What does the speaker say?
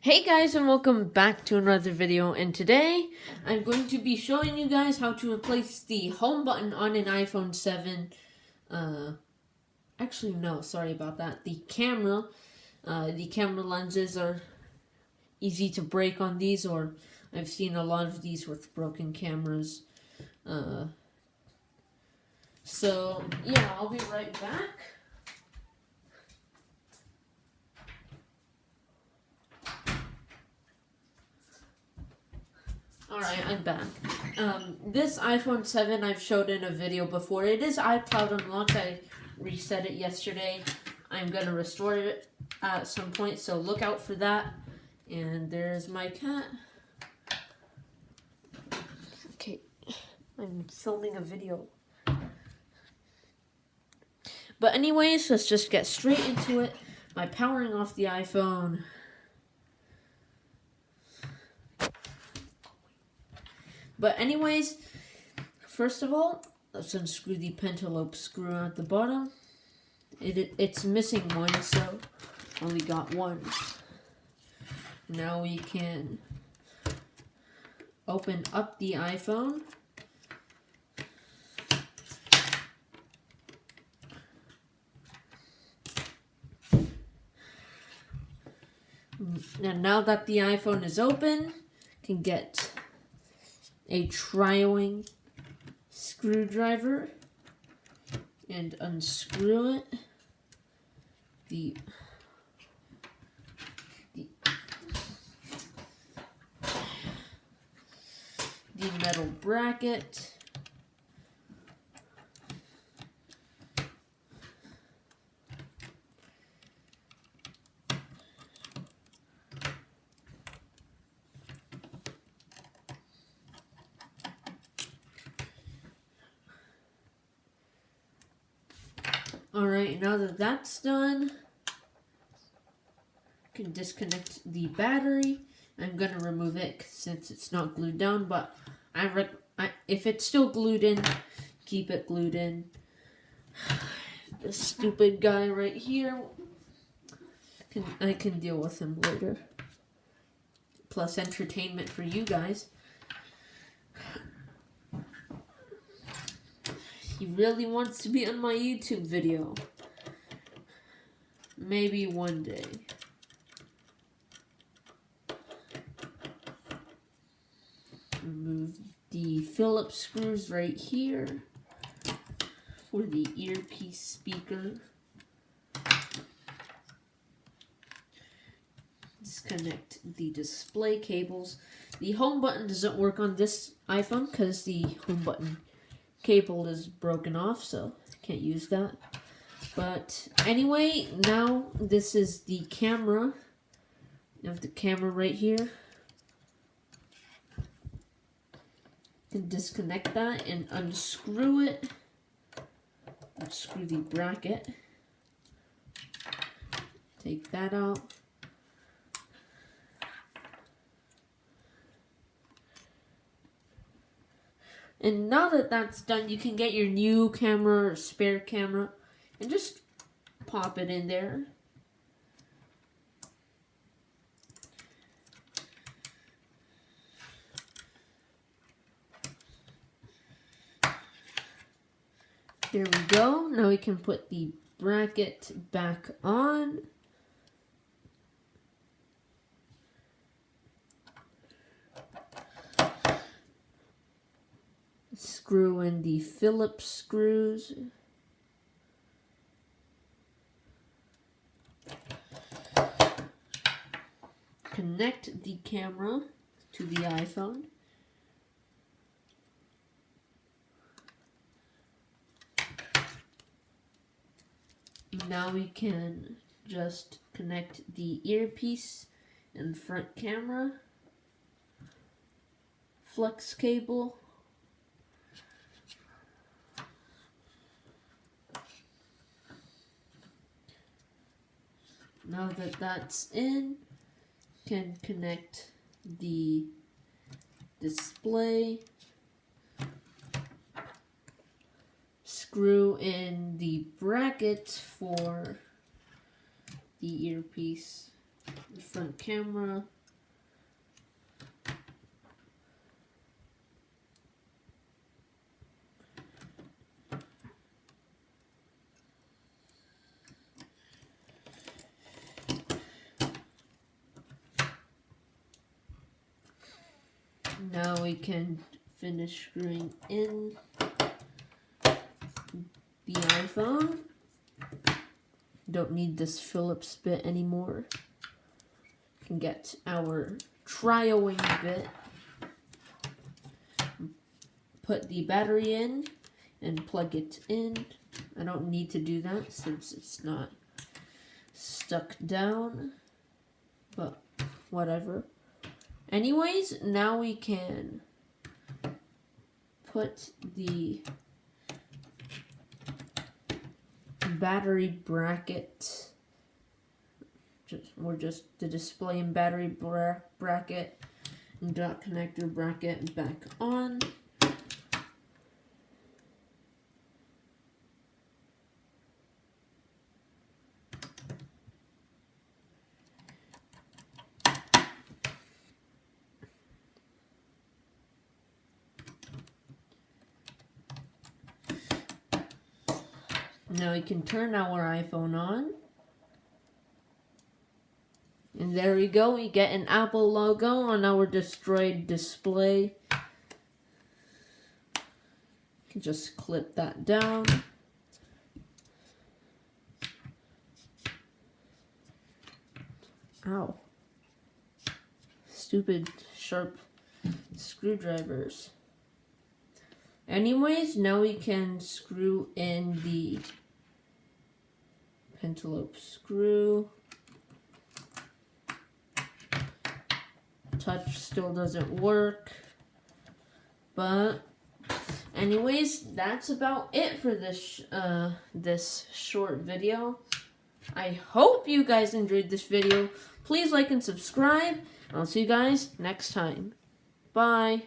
Hey guys, and welcome back to another video, and today I'm going to be showing you guys how to replace the home button on an iPhone 7. Actually no, sorry about that. The camera lenses are easy to break on these, or I've seen a lot of these with broken cameras. So yeah, I'll be right back. Alright, I'm back. This iPhone 7 I've showed in a video before. It is iCloud unlocked. I reset it yesterday. I'm going to restore it at some point, so look out for that. And there's my cat. Okay, I'm filming a video. But anyways, let's just get straight into it by powering off the iPhone. But anyways, first of all, let's unscrew the pentalobe screw at the bottom. It's missing one, so only got one. Now we can open up the iPhone. And now that the iPhone is open, can get a tri-wing screwdriver and unscrew it. The metal bracket. Alright, now that that's done, I can disconnect the battery. I'm going to remove it since it's not glued down, but if it's still glued in, keep it glued in. This stupid guy right here, I can deal with him later. Plus entertainment for you guys. He really wants to be on my YouTube video. Maybe one day. Remove the Phillips screws right here for the earpiece speaker. Disconnect the display cables. The home button doesn't work on this iPhone because the home button cable is broken off, so can't use that. But anyway, now this is the camera. You have the camera right here. You can disconnect that and unscrew it. Unscrew the bracket. Take that out. And now that that's done, you can get your new camera or spare camera and just pop it in there. There we go. Now we can put the bracket back on. Screw in the Phillips screws. Connect the camera to the iPhone. Now we can just connect the earpiece and front camera. Flex cable. Now that that's in, can connect the display, screw in the bracket for the earpiece the front camera. Now we can finish screwing in the iPhone. Don't need this Phillips bit anymore. Can get our tri-O-wing bit. Put the battery in and plug it in. I don't need to do that since it's not stuck down, but whatever. Anyways, now we can put the battery bracket, just the display and battery bracket and dot connector bracket back on. Now we can turn our iPhone on. And there we go. We get an Apple logo on our destroyed display. Can just clip that down. Ow. Stupid sharp screwdrivers. Anyways, now we can screw in the pentalobe screw. Touch still doesn't work. But anyways, that's about it for this this short video. I hope you guys enjoyed this video. Please like and subscribe. I'll see you guys next time. Bye.